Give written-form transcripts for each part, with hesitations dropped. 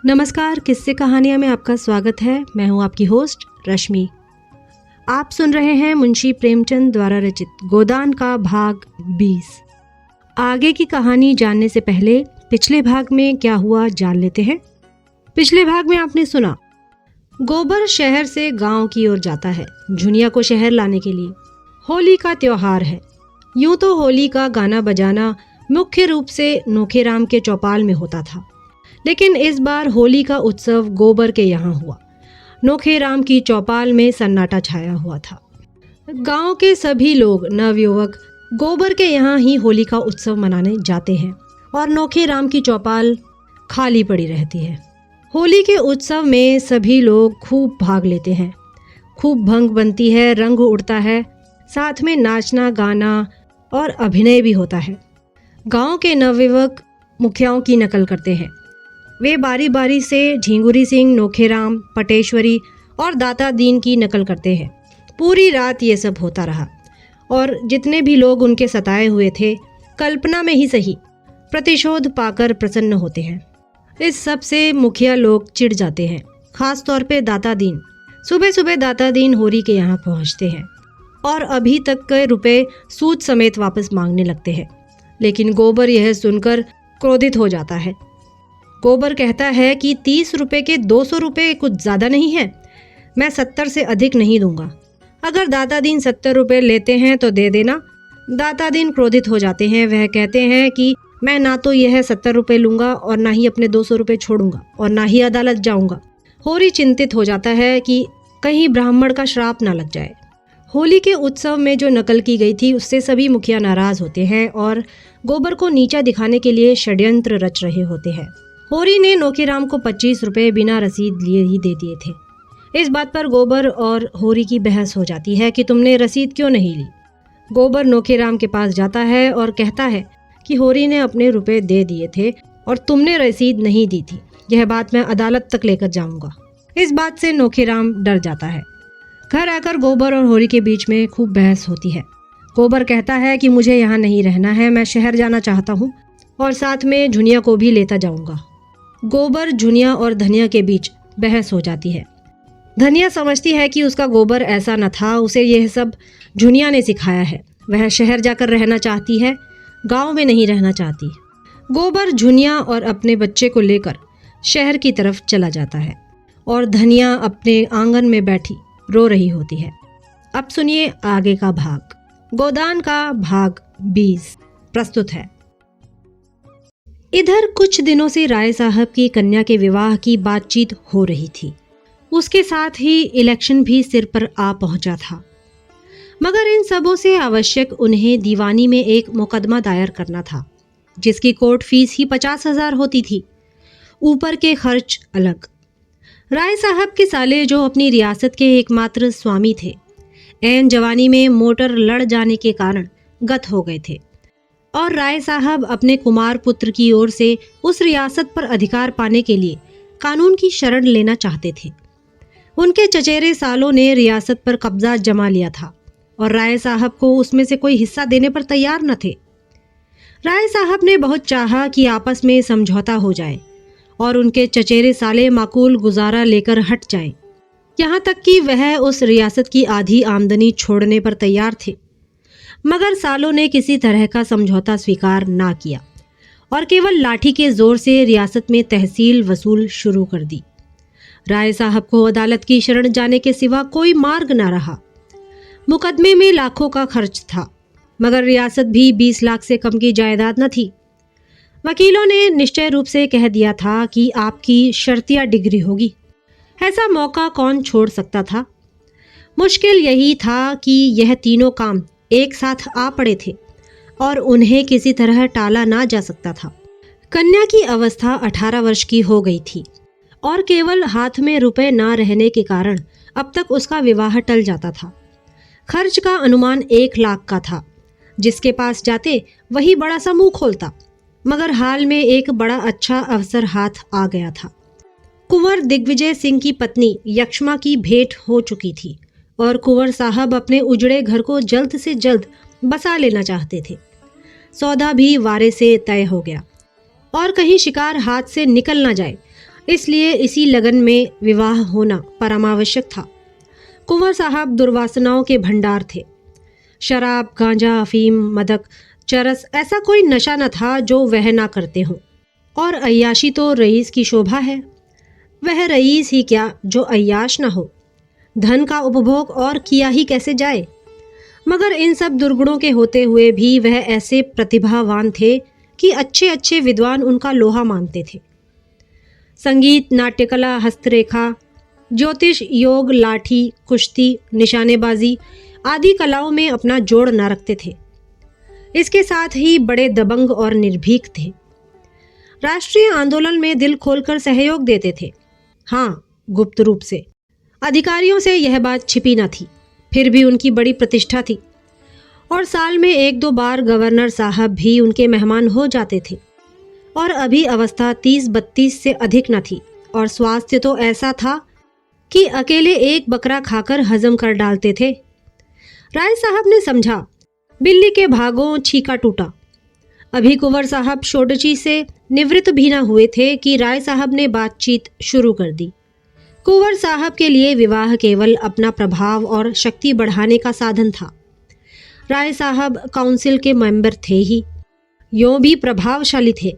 नमस्कार, किस्से कहानियाँ में आपका स्वागत है। मैं हूँ आपकी होस्ट रश्मि। आप सुन रहे हैं मुंशी प्रेमचंद द्वारा रचित गोदान का भाग 20। आगे की कहानी जानने से पहले पिछले भाग में क्या हुआ जान लेते हैं। पिछले भाग में आपने सुना, गोबर शहर से गांव की ओर जाता है झुनिया को शहर लाने के लिए। होली का त्योहार है। यूं तो होली का गाना बजाना मुख्य रूप से नोखेराम के चौपाल में होता था, लेकिन इस बार होली का उत्सव गोबर के यहाँ हुआ। नोखेराम की चौपाल में सन्नाटा छाया हुआ था। गांव के सभी लोग नवयुवक गोबर के यहाँ ही होली का उत्सव मनाने जाते हैं और नोखेराम की चौपाल खाली पड़ी रहती है। होली के उत्सव में सभी लोग खूब भाग लेते हैं। खूब भंग बनती है, रंग उड़ता है, साथ में नाचना गाना और अभिनय भी होता है। गांव के नवयुवक मुखियाओं की नकल करते हैं। वे बारी बारी से झिंगुरी सिंह, नोखेराम, पटेश्वरी और दाता दीन की नकल करते हैं। पूरी रात ये सब होता रहा और जितने भी लोग उनके सताए हुए थे, कल्पना में ही सही, प्रतिशोध पाकर प्रसन्न होते हैं। इस सब से मुखिया लोग चिढ़ जाते हैं, खास तौर पे दाता दीन। सुबह सुबह दाता दीन होरी के यहाँ पहुँचते हैं और अभी तक के रुपए सूद समेत वापस मांगने लगते हैं। लेकिन गोबर यह सुनकर क्रोधित हो जाता है। गोबर कहता है कि 30 रुपए के 200 रुपए कुछ ज़्यादा नहीं है। मैं 70 से अधिक नहीं दूंगा। अगर दाता दीन 70 रुपए लेते हैं तो दे देना। दाता दीन क्रोधित हो जाते हैं। वह कहते हैं कि मैं ना तो यह 70 रुपए लूंगा और ना ही अपने 200 रुपए छोड़ूंगा और ना ही अदालत जाऊंगा। होरी चिंतित हो जाता है कि कहीं ब्राह्मण का श्राप ना लग जाए। होली के उत्सव में जो नकल की गई थी उससे सभी मुखिया नाराज होते हैं और गोबर को नीचा दिखाने के लिए षड्यंत्र रच रहे होते हैं। होरी ने नोखेराम को 25 रुपए बिना रसीद लिए ही दे दिए थे। इस बात पर गोबर और होरी की बहस हो जाती है कि तुमने रसीद क्यों नहीं ली। गोबर नोखेराम के पास जाता है और कहता है कि होरी ने अपने रुपए दे दिए थे और तुमने रसीद नहीं दी थी। यह बात मैं अदालत तक लेकर जाऊंगा। इस बात से नोखेराम डर जाता है। घर आकर गोबर और होरी के बीच में खूब बहस होती है। गोबर कहता है कि मुझे यहाँ नहीं रहना है, मैं शहर जाना चाहता हूँ और साथ में झुनिया को भी लेता जाऊंगा। गोबर, झुनिया और धनिया के बीच बहस हो जाती है। धनिया समझती है कि उसका गोबर ऐसा न था, उसे यह सब झुनिया ने सिखाया है। वह शहर जाकर रहना चाहती है, गांव में नहीं रहना चाहती। गोबर, झुनिया और अपने बच्चे को लेकर शहर की तरफ चला जाता है और धनिया अपने आंगन में बैठी रो रही होती है। अब सुनिए आगे का भाग। गोदान का भाग 20 प्रस्तुत है। इधर कुछ दिनों से राय साहब की कन्या के विवाह की बातचीत हो रही थी। उसके साथ ही इलेक्शन भी सिर पर आ पहुंचा था। मगर इन सबों से आवश्यक उन्हें दीवानी में एक मुकदमा दायर करना था, जिसकी कोर्ट फीस ही 50,000 होती थी, ऊपर के खर्च अलग। राय साहब के साले, जो अपनी रियासत के एकमात्र स्वामी थे, ऐन जवानी में मोटर लड़ जाने के कारण गत हो गए थे और राय साहब अपने कुमार पुत्र की ओर से उस रियासत पर अधिकार पाने के लिए कानून की शरण लेना चाहते थे। उनके चचेरे सालों ने रियासत पर कब्जा जमा लिया था और राय साहब को उसमें से कोई हिस्सा देने पर तैयार न थे। राय साहब ने बहुत चाहा कि आपस में समझौता हो जाए और उनके चचेरे साले माकूल गुजारा लेकर हट जाएं। यहाँ तक कि वह उस रियासत की आधी आमदनी छोड़ने पर तैयार थे। मगर सालों ने किसी तरह का समझौता स्वीकार ना किया और केवल लाठी के जोर से रियासत में तहसील वसूल शुरू कर दी। राय साहब को अदालत की शरण जाने के सिवा कोई मार्ग ना रहा। मुकदमे में लाखों का खर्च था, मगर रियासत भी 20 लाख से कम की जायदाद न थी। वकीलों ने निश्चय रूप से कह दिया था कि आपकी शर्तिया डिग्री होगी। ऐसा मौका कौन छोड़ सकता था। मुश्किल यही था कि यह तीनों काम एक साथ आ पड़े थे और उन्हें किसी तरह टाला ना जा सकता था। कन्या की अवस्था 18 वर्ष की हो गई थी और केवल हाथ में रुपए ना रहने के कारण अब तक उसका विवाह टल जाता था। खर्च का अनुमान 1 लाख का था। जिसके पास जाते वही बड़ा सा मुंह खोलता। मगर हाल में एक बड़ा अच्छा अवसर हाथ आ गया था। कुंवर दिग्विजय सिंह की पत्नी यक्ष्मा की भेंट हो चुकी थी और कुंवर साहब अपने उजड़े घर को जल्द से जल्द बसा लेना चाहते थे। सौदा भी वारे से तय हो गया और कहीं शिकार हाथ से निकल ना जाए, इसलिए इसी लगन में विवाह होना परमावश्यक था। कुंवर साहब दुर्वासनाओं के भंडार थे। शराब, गांजा, अफीम, मदक, चरस, ऐसा कोई नशा न था जो वह ना करते हों। और अय्याशी तो रईस की शोभा है। वह रईस ही क्या जो अय्याश न हो। धन का उपभोग और किया ही कैसे जाए। मगर इन सब दुर्गुणों के होते हुए भी वह ऐसे प्रतिभावान थे कि अच्छे अच्छे विद्वान उनका लोहा मानते थे। संगीत, नाट्यकला, हस्तरेखा, ज्योतिष, योग, लाठी, कुश्ती, निशानेबाजी आदि कलाओं में अपना जोड़ न रखते थे। इसके साथ ही बड़े दबंग और निर्भीक थे। राष्ट्रीय आंदोलन में दिल खोलकर सहयोग देते थे। हाँ, गुप्त रूप से। अधिकारियों से यह बात छिपी न थी। फिर भी उनकी बड़ी प्रतिष्ठा थी और साल में 1-2 बार गवर्नर साहब भी उनके मेहमान हो जाते थे। और अभी अवस्था 30-32 से अधिक न थी और स्वास्थ्य तो ऐसा था कि अकेले एक बकरा खाकर हजम कर डालते थे। राय साहब ने समझा, बिल्ली के भागों छीका टूटा। अभी कुंवर साहब षोडशी से निवृत्त भी न हुए थे कि राय साहब ने बातचीत शुरू कर दी। कुंवर साहब के लिए विवाह केवल अपना प्रभाव और शक्ति बढ़ाने का साधन था। राय साहब काउंसिल के मेंबर थे ही, यों भी प्रभावशाली थे।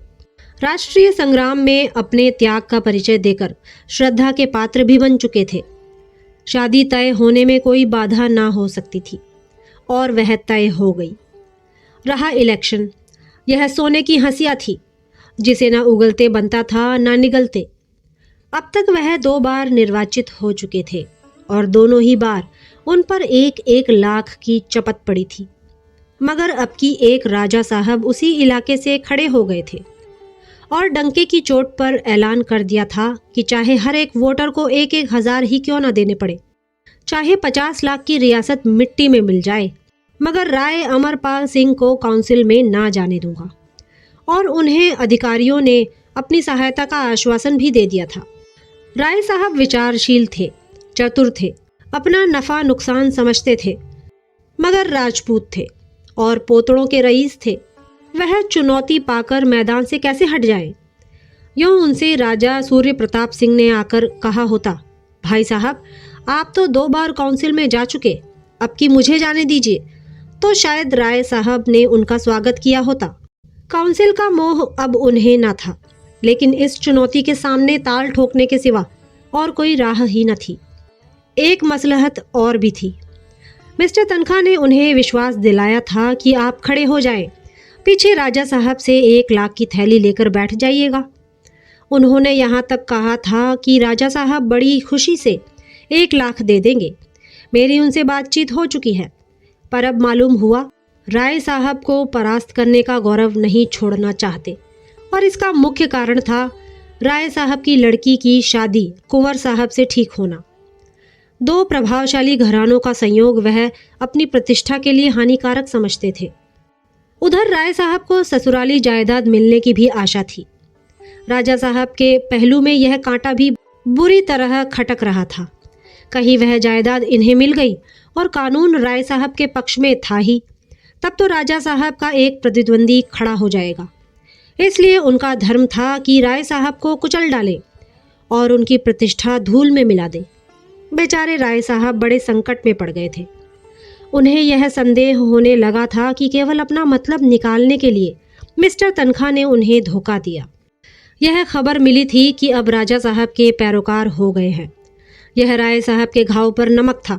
राष्ट्रीय संग्राम में अपने त्याग का परिचय देकर श्रद्धा के पात्र भी बन चुके थे। शादी तय होने में कोई बाधा ना हो सकती थी और वह तय हो गई। रहा इलेक्शन, यह सोने की हंसिया थी जिसे ना उगलते बनता था ना निगलते। अब तक वह 2 बार निर्वाचित हो चुके थे और दोनों ही बार उन पर 1-1 लाख की चपत पड़ी थी। मगर अब की एक राजा साहब उसी इलाके से खड़े हो गए थे और डंके की चोट पर ऐलान कर दिया था कि चाहे हर एक वोटर को 1-1 हजार ही क्यों न देने पड़े, चाहे 50 लाख की रियासत मिट्टी में मिल जाए, मगर राय अमरपाल सिंह को काउंसिल में ना जाने दूंगा। और उन्हें अधिकारियों ने अपनी सहायता का आश्वासन भी दे दिया था। राय साहब विचारशील थे, चतुर थे, अपना नफा नुकसान समझते थे, मगर राजपूत थे और पोतड़ों के रईस थे। वह चुनौती पाकर मैदान से कैसे हट जाए। यूं उनसे राजा सूर्य प्रताप सिंह ने आकर कहा होता, भाई साहब आप तो 2 बार काउंसिल में जा चुके, अब की मुझे जाने दीजिए, तो शायद राय साहब ने उनका स्वागत किया होता। काउंसिल का मोह अब उन्हें न था, लेकिन इस चुनौती के सामने ताल ठोकने के सिवा और कोई राह ही न थी। एक मसलहत और भी थी। मिस्टर तनखा ने उन्हें विश्वास दिलाया था कि आप खड़े हो जाएं, पीछे राजा साहब से 1 लाख की थैली लेकर बैठ जाइएगा। उन्होंने यहाँ तक कहा था कि राजा साहब बड़ी खुशी से 1 लाख दे देंगे। मेरी उनसे बातचीत हो चुकी है, पर अब मालूम हुआ राय साहब को परास्त करने का गौरव नहीं छोड़ना चाहते और इसका मुख्य कारण था राय साहब की लड़की की शादी कुंवर साहब से ठीक होना। 2 प्रभावशाली घरानों का संयोग वह अपनी प्रतिष्ठा के लिए हानिकारक समझते थे। उधर राय साहब को ससुराली जायदाद मिलने की भी आशा थी। राजा साहब के पहलू में यह कांटा भी बुरी तरह खटक रहा था। कहीं वह जायदाद इन्हें मिल गई और कानून राय साहब के पक्ष में था ही, तब तो राजा साहब का एक प्रतिद्वंदी खड़ा हो जाएगा। इसलिए उनका धर्म था कि राय साहब को कुचल डाले और उनकी प्रतिष्ठा धूल में मिला दे। बेचारे राय साहब बड़े संकट में पड़ गए थे। उन्हें यह संदेह होने लगा था कि केवल अपना मतलब निकालने के लिए मिस्टर तनखा ने उन्हें धोखा दिया। यह खबर मिली थी कि अब राजा साहब के पैरोकार हो गए हैं। यह राय साहब के घाव पर नमक था।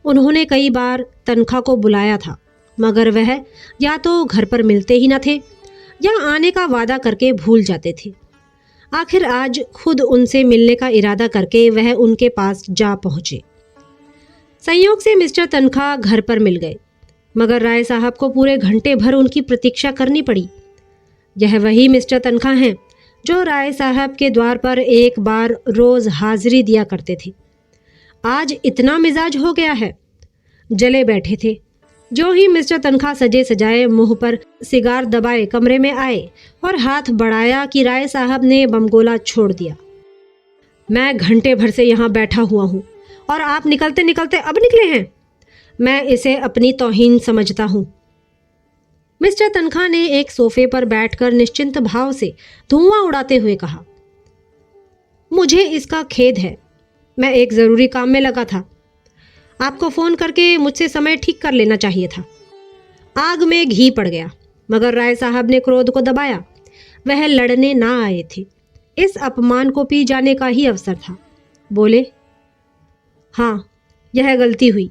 उन्होंने कई बार तनखा को बुलाया था, मगर वह या तो घर पर मिलते ही न थे या आने का वादा करके भूल जाते थे। आखिर आज खुद उनसे मिलने का इरादा करके वह उनके पास जा पहुंचे। संयोग से मिस्टर तनखा घर पर मिल गए, मगर राय साहब को पूरे घंटे भर उनकी प्रतीक्षा करनी पड़ी। यह वही मिस्टर तनखा हैं जो राय साहब के द्वार पर एक बार रोज हाजिरी दिया करते थे। आज इतना मिजाज हो गया है, जले बैठे थे। जो ही मिस्टर तनखा सजे सजाए मुंह पर सिगार दबाए कमरे में आए और हाथ बढ़ाया कि राय साहब ने बमगोला छोड़ दिया। मैं घंटे भर से यहाँ बैठा हुआ हूँ और आप निकलते निकलते अब निकले हैं। मैं इसे अपनी तौहीन समझता हूँ। मिस्टर तनखा ने एक सोफे पर बैठकर निश्चिंत भाव से धुआं उड़ाते हुए कहा। मुझे इसका खेद है। मैं एक ज़रूरी काम में लगा था। आपको फ़ोन करके मुझसे समय ठीक कर लेना चाहिए था। आग में घी पड़ गया, मगर राय साहब ने क्रोध को दबाया। वह लड़ने ना आए थे, इस अपमान को पी जाने का ही अवसर था। बोले, हाँ, यह गलती हुई।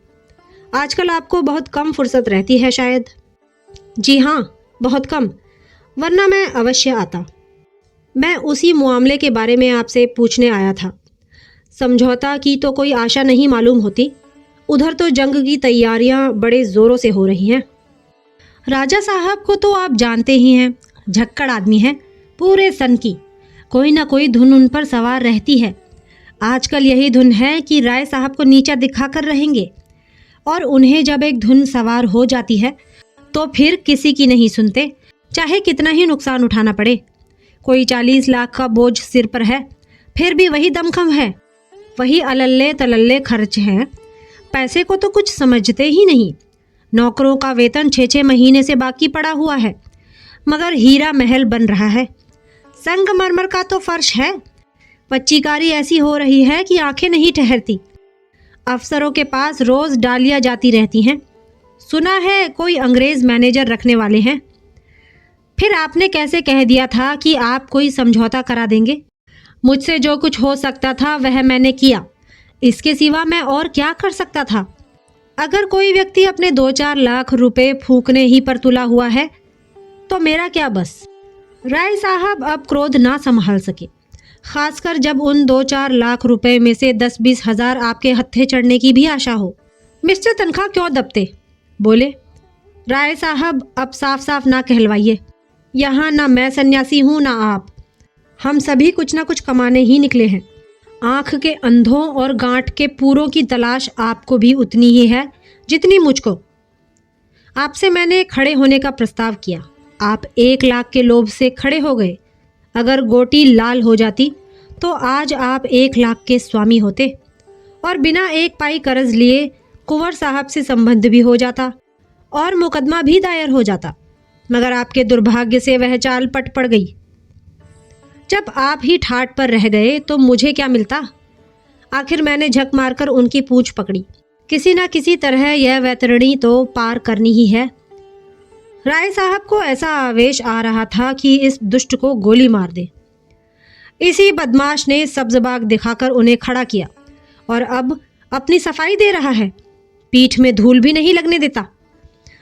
आजकल आपको बहुत कम फुर्सत रहती है शायद। जी हाँ, बहुत कम, वरना मैं अवश्य आता। मैं उसी मामले के बारे में आपसे पूछने आया था। समझौता की तो कोई आशा नहीं मालूम होती। उधर तो जंग की तैयारियां बड़े जोरों से हो रही हैं। राजा साहब को तो आप जानते ही हैं, झक्कड़ आदमी हैं, पूरे सन की। कोई ना कोई धुन उन पर सवार रहती है। आजकल यही धुन है कि राय साहब को नीचा दिखाकर रहेंगे, और उन्हें जब एक धुन सवार हो जाती है तो फिर किसी की नहीं सुनते, चाहे कितना ही नुकसान उठाना पड़े। कोई 40 लाख का बोझ सिर पर है, फिर भी वही दमखम है, वही अलल्ले तलल्ले खर्च हैं। पैसे को तो कुछ समझते ही नहीं। नौकरों का वेतन 6-6 महीने से बाकी पड़ा हुआ है, मगर हीरा महल बन रहा है। संगमरमर का तो फर्श है, पच्चीकारी ऐसी हो रही है कि आंखें नहीं ठहरती। अफसरों के पास रोज डालियां जाती रहती हैं। सुना है कोई अंग्रेज मैनेजर रखने वाले हैं। फिर आपने कैसे कह दिया था कि आप कोई समझौता करा देंगे? मुझसे जो कुछ हो सकता था वह मैंने किया। इसके सिवा मैं और क्या कर सकता था? अगर कोई व्यक्ति अपने 2-4 लाख रुपए फूकने ही पर तुला हुआ है तो मेरा क्या बस। राय साहब अब क्रोध ना संभाल सके, खासकर जब उन 2-4 लाख रुपए में से 10-20 हजार आपके हत्थे चढ़ने की भी आशा हो। मिस्टर तनखा क्यों दबते? बोले, राय साहब अब साफ साफ ना कहलवाइए। यहाँ ना मैं सन्यासी हूँ ना आप। हम सभी कुछ ना कुछ कमाने ही निकले हैं। आँख के अंधों और गांठ के पूरों की तलाश आपको भी उतनी ही है जितनी मुझको। आपसे मैंने खड़े होने का प्रस्ताव किया, आप 1 लाख के लोभ से खड़े हो गए। अगर गोटी लाल हो जाती तो आज आप 1 लाख के स्वामी होते, और बिना 1 पाई कर्ज लिए कुंवर साहब से संबंध भी हो जाता और मुकदमा भी दायर हो जाता। मगर आपके दुर्भाग्य से वह चाल पट पड़ गई। जब आप ही ठाट पर रह गए तो मुझे क्या मिलता? आखिर मैंने झक मारकर उनकी पूंछ पकड़ी। किसी न किसी तरह यह वैतरणी तो पार करनी ही है। राय साहब को ऐसा आवेश आ रहा था कि इस दुष्ट को गोली मार दे। इसी बदमाश ने सब्जबाग दिखाकर उन्हें खड़ा किया और अब अपनी सफाई दे रहा है। पीठ में धूल भी नहीं लगने देता।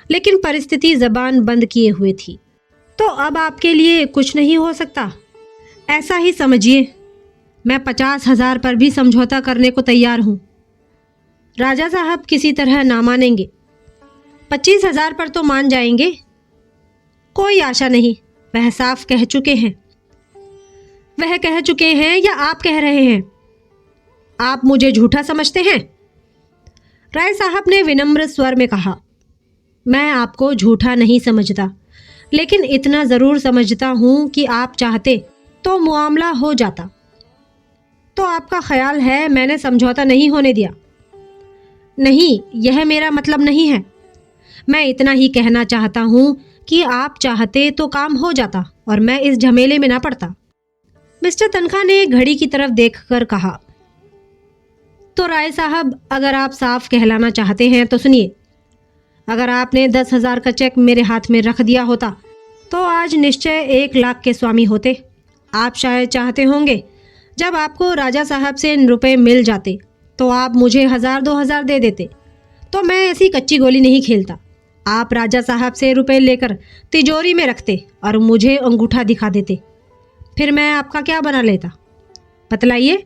लेकिन परिस्थिति जबान बंद किए हुए थी, तो अब आपके लिए कुछ नहीं हो सकता। ऐसा ही समझिए, मैं 50,000 पर भी समझौता करने को तैयार हूँ। राजा साहब किसी तरह ना मानेंगे। 25,000 पर तो मान जाएंगे। कोई आशा नहीं, वह साफ कह चुके हैं। वह कह चुके हैं या आप कह रहे हैं? आप मुझे झूठा समझते हैं? राय साहब ने विनम्र स्वर में कहा, मैं आपको झूठा नहीं समझता, लेकिन इतना ज़रूर समझता हूँ कि आप चाहते तो मुआमला हो जाता। तो आपका ख्याल है मैंने समझौता नहीं होने दिया? नहीं, यह मेरा मतलब नहीं है। मैं इतना ही कहना चाहता हूँ कि आप चाहते तो काम हो जाता और मैं इस झमेले में ना पड़ता। मिस्टर तनखा ने घड़ी की तरफ देखकर कहा, तो राय साहब, अगर आप साफ कहलाना चाहते हैं तो सुनिए। अगर आपने 10,000 का चेक मेरे हाथ में रख दिया होता तो आज निश्चय 1 लाख के स्वामी होते। आप शायद चाहते होंगे जब आपको राजा साहब से रुपए मिल जाते तो आप मुझे 1,000-2,000 दे देते, तो मैं ऐसी कच्ची गोली नहीं खेलता। आप राजा साहब से रुपए लेकर तिजोरी में रखते और मुझे अंगूठा दिखा देते, फिर मैं आपका क्या बना लेता? बतलाइए,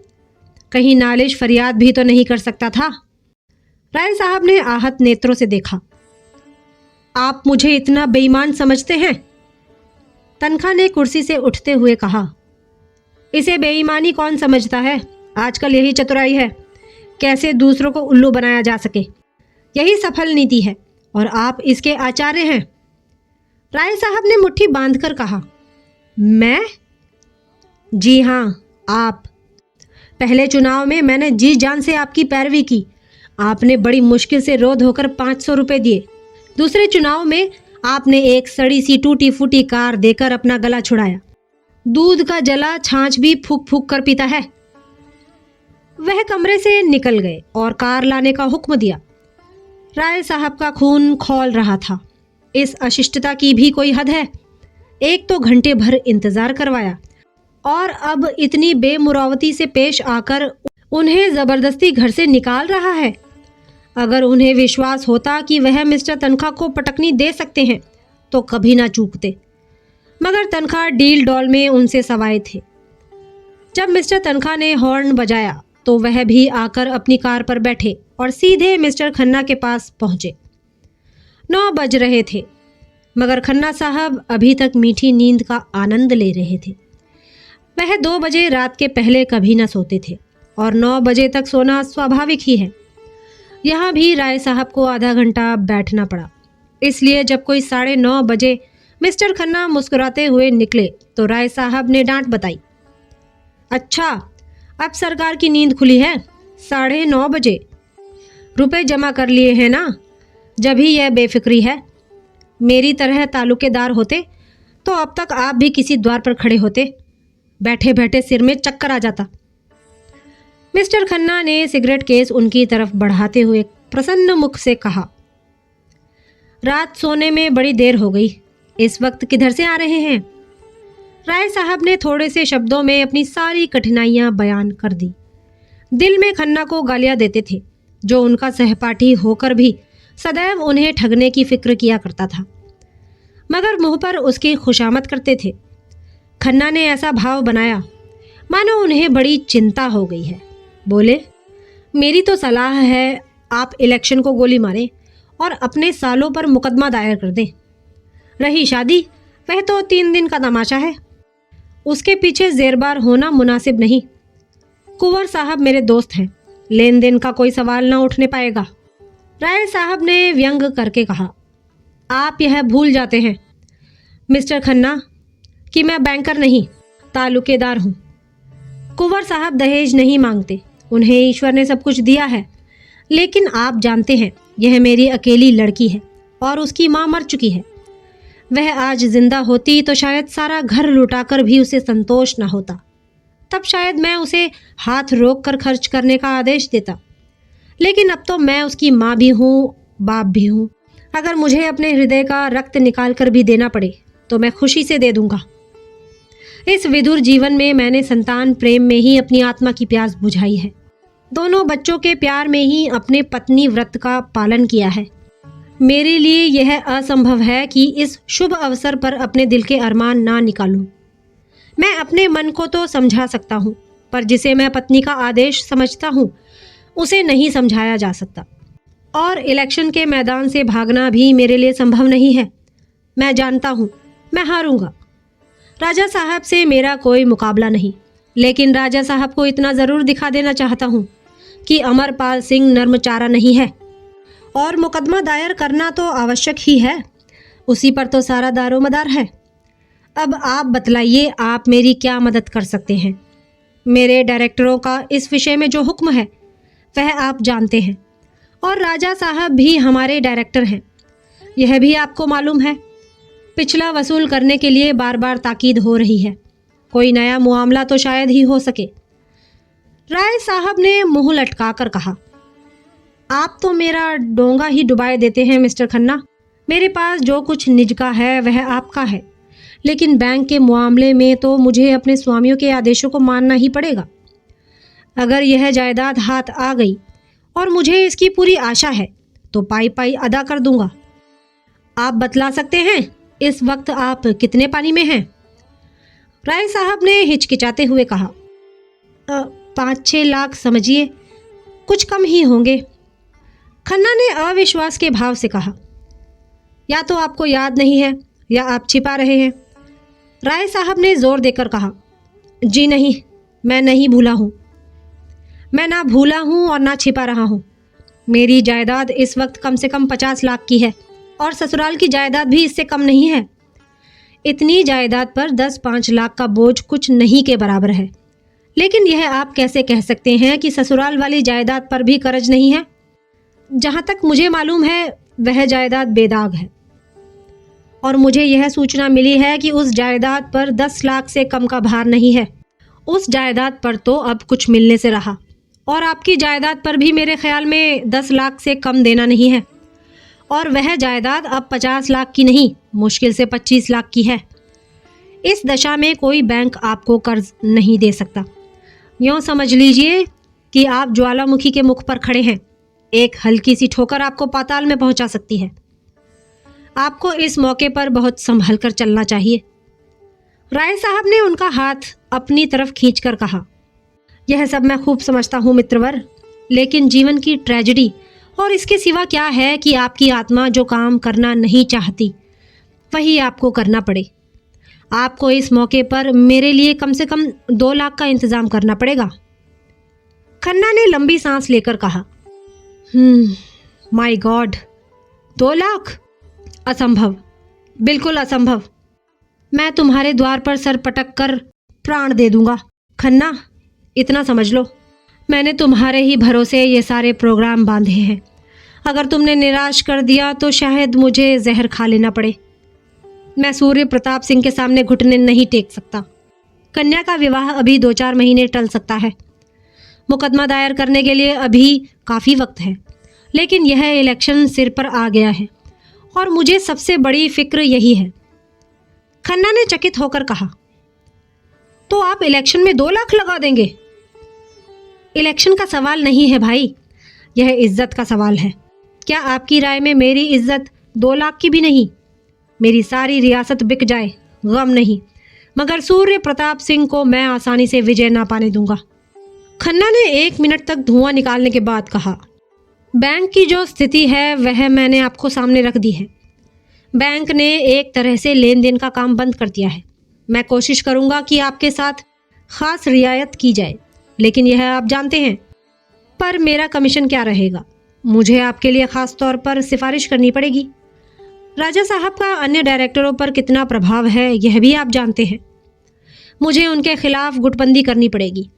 कहीं नालिश फरियाद भी तो नहीं कर सकता था? राय साहब ने आहत नेत्रों से देखा। आप मुझे इतना बेईमान समझते हैं? तनखा ने कुर्सी से उठते हुए कहा, इसे बेईमानी कौन समझता है? आजकल यही चतुराई है, कैसे दूसरों को उल्लू बनाया जा सके, यही सफल नीति है, और आप इसके आचार्य हैं। राय साहब ने मुट्ठी बांधकर कहा, मैं? जी हाँ, आप। पहले चुनाव में मैंने जी जान से आपकी पैरवी की। आपने बड़ी मुश्किल से रोध होकर 500 रुपये दिए। दूसरे चुनाव में आपने एक सड़ी सी टूटी फूटी कार देकर अपना गला छुड़ाया। दूध का जला छाछ भी फूक फूक कर पीता है। वह कमरे से निकल गए और कार लाने का हुक्म दिया। राय साहब का खून खौल रहा था। इस अशिष्टता की भी कोई हद है। एक तो घंटे भर इंतजार करवाया और अब इतनी बेमुरावती से पेश आकर उन्हें जबरदस्ती घर से निकाल रहा है। अगर उन्हें विश्वास होता कि वह मिस्टर तनखा को पटकनी दे सकते हैं तो कभी ना चूकते, मगर तनखा डील डॉल में उनसे सवाए थे। जब मिस्टर तनखा ने हॉर्न बजाया तो वह भी आकर अपनी कार पर बैठे और सीधे मिस्टर खन्ना के पास पहुंचे। 9 बज रहे थे, मगर खन्ना साहब अभी तक मीठी नींद का आनंद ले रहे थे। वह 2 बजे रात के पहले कभी न सोते थे और 9 बजे तक सोना स्वाभाविक ही है। यहाँ भी राय साहब को आधा घंटा बैठना पड़ा। इसलिए जब कोई 9:30 बजे मिस्टर खन्ना मुस्कुराते हुए निकले तो राय साहब ने डांट बताई, अच्छा, अब सरकार की नींद खुली है। 9:30 बजे रुपए जमा कर लिए हैं ना, जब ही यह बेफिक्री है। मेरी तरह तालुकेदार होते तो अब तक आप भी किसी द्वार पर खड़े होते। बैठे बैठे सिर में चक्कर आ जाता। मिस्टर खन्ना ने सिगरेट केस उनकी तरफ बढ़ाते हुए प्रसन्न मुख से कहा, रात सोने में बड़ी देर हो गई, इस वक्त किधर से आ रहे हैं? राय साहब ने थोड़े से शब्दों में अपनी सारी कठिनाइयां बयान कर दी। दिल में खन्ना को गालियां देते थे, जो उनका सहपाठी होकर भी सदैव उन्हें ठगने की फिक्र किया करता था, मगर मुंह पर उसकी खुशामद करते थे। खन्ना ने ऐसा भाव बनाया मानो उन्हें बड़ी चिंता हो गई है। बोले, मेरी तो सलाह है आप इलेक्शन को गोली मारें और अपने सालों पर मुकदमा दायर कर दें। रही शादी, वह तो 3 दिन का तमाशा है, उसके पीछे जेरबार होना मुनासिब नहीं। कुंवर साहब मेरे दोस्त हैं, लेन देन का कोई सवाल ना उठने पाएगा। राय साहब ने व्यंग करके कहा, आप यह भूल जाते हैं मिस्टर खन्ना कि मैं बैंकर नहीं, तालुकेदार हूँ। कुंवर साहब दहेज नहीं मांगते, उन्हें ईश्वर ने सब कुछ दिया है। लेकिन आप जानते हैं यह मेरी अकेली लड़की है और उसकी माँ मर चुकी है। वह आज जिंदा होती तो शायद सारा घर लुटाकर भी उसे संतोष न होता। तब शायद मैं उसे हाथ रोक कर खर्च करने का आदेश देता। लेकिन अब तो मैं उसकी माँ भी हूँ, बाप भी हूँ। अगर मुझे अपने हृदय का रक्त निकाल कर भी देना पड़े तो मैं खुशी से दे दूंगा। इस विधुर जीवन में मैंने संतान प्रेम में ही अपनी आत्मा की प्यास बुझाई है। दोनों बच्चों के प्यार में ही अपने पत्नी व्रत का पालन किया है। मेरे लिए यह असंभव है कि इस शुभ अवसर पर अपने दिल के अरमान ना निकालूं। मैं अपने मन को तो समझा सकता हूँ, पर जिसे मैं पत्नी का आदेश समझता हूँ उसे नहीं समझाया जा सकता। और इलेक्शन के मैदान से भागना भी मेरे लिए संभव नहीं है। मैं जानता हूँ मैं हारूंगा। राजा साहब से मेरा कोई मुकाबला नहीं, लेकिन राजा साहब को इतना ज़रूर दिखा देना चाहता हूँ कि अमरपाल सिंह नर्मचारा नहीं है। और मुकदमा दायर करना तो आवश्यक ही है, उसी पर तो सारा दारोमदार है। अब आप बतलाइए, आप मेरी क्या मदद कर सकते हैं? मेरे डायरेक्टरों का इस विषय में जो हुक्म है वह आप जानते हैं, और राजा साहब भी हमारे डायरेक्टर हैं, यह भी आपको मालूम है। पिछला वसूल करने के लिए बार बार ताकीद हो रही है। कोई नया मुआमला तो शायद ही हो सके। राय साहब ने मुंह लटका कर कहा, आप तो मेरा डोंगा ही डुबाए देते हैं मिस्टर खन्ना। मेरे पास जो कुछ निज का है वह आपका है, लेकिन बैंक के मामले में तो मुझे अपने स्वामियों के आदेशों को मानना ही पड़ेगा। अगर यह जायदाद हाथ आ गई और मुझे इसकी पूरी आशा है तो पाई पाई अदा कर दूंगा। आप बतला सकते हैं इस वक्त आप कितने पानी में हैं? राय साहब ने हिचकिचाते हुए कहा, 5-6 लाख समझिए, कुछ कम ही होंगे। खन्ना ने अविश्वास के भाव से कहा, या तो आपको याद नहीं है या आप छिपा रहे हैं। राय साहब ने जोर देकर कहा, जी नहीं, मैं नहीं भूला हूँ। मैं ना भूला हूँ और ना छिपा रहा हूँ। मेरी जायदाद इस वक्त कम से कम 50 लाख की है और ससुराल की जायदाद भी इससे कम नहीं है। इतनी जायदाद पर 10-5 लाख का बोझ कुछ नहीं के बराबर है। लेकिन यह आप कैसे कह सकते हैं कि ससुराल वाली जायदाद पर भी कर्ज नहीं है? जहाँ तक मुझे मालूम है वह जायदाद बेदाग है, और मुझे यह सूचना मिली है कि उस जायदाद पर 10 लाख से कम का भार नहीं है। उस जायदाद पर तो अब कुछ मिलने से रहा, और आपकी जायदाद पर भी मेरे ख्याल में 10 लाख से कम देना नहीं है। और वह जायदाद अब 50 लाख की नहीं, मुश्किल से 25 लाख की है। इस दशा में कोई बैंक आपको कर्ज नहीं दे सकता। यूँ समझ लीजिए कि आप ज्वालामुखी के मुख पर खड़े हैं। एक हल्की सी ठोकर आपको पाताल में पहुंचा सकती है। आपको इस मौके पर बहुत संभल कर चलना चाहिए। राय साहब ने उनका हाथ अपनी तरफ खींचकर कहा, यह सब मैं खूब समझता हूँ मित्रवर, लेकिन जीवन की ट्रेजेडी और इसके सिवा क्या है कि आपकी आत्मा जो काम करना नहीं चाहती वही आपको करना पड़े। आपको इस मौके पर मेरे लिए कम से कम 2 लाख का इंतजाम करना पड़ेगा। खन्ना ने लंबी सांस लेकर कहा, माय गॉड, 2 लाख? असंभव, बिल्कुल असंभव। मैं तुम्हारे द्वार पर सर पटक कर प्राण दे दूंगा। खन्ना, इतना समझ लो, मैंने तुम्हारे ही भरोसे ये सारे प्रोग्राम बांधे हैं। अगर तुमने निराश कर दिया तो शायद मुझे जहर खा लेना पड़े। मैं सूर्य प्रताप सिंह के सामने घुटने नहीं टेक सकता। कन्या का विवाह अभी 2-4 महीने टल सकता है। मुकदमा दायर करने के लिए अभी काफ़ी वक्त है, लेकिन यह इलेक्शन सिर पर आ गया है और मुझे सबसे बड़ी फिक्र यही है। खन्ना ने चकित होकर कहा, तो आप इलेक्शन में 2 लाख लगा देंगे? इलेक्शन का सवाल नहीं है भाई, यह इज्जत का सवाल है। क्या आपकी राय में मेरी इज्जत 2 लाख की भी नहीं? मेरी सारी रियासत बिक जाए, गम नहीं, मगर सूर्य प्रताप सिंह को मैं आसानी से विजय ना पाने दूंगा। खन्ना ने 1 मिनट तक धुआं निकालने के बाद कहा, बैंक की जो स्थिति है वह मैंने आपको सामने रख दी है। बैंक ने एक तरह से लेन देन का काम बंद कर दिया है। मैं कोशिश करूंगा कि आपके साथ खास रियायत की जाए, लेकिन यह आप जानते हैं। पर मेरा कमीशन क्या रहेगा? मुझे आपके लिए खास तौर पर सिफारिश करनी पड़ेगी। राजा साहब का अन्य डायरेक्टरों पर कितना प्रभाव है यह भी आप जानते हैं। मुझे उनके खिलाफ गुटबंदी करनी पड़ेगी।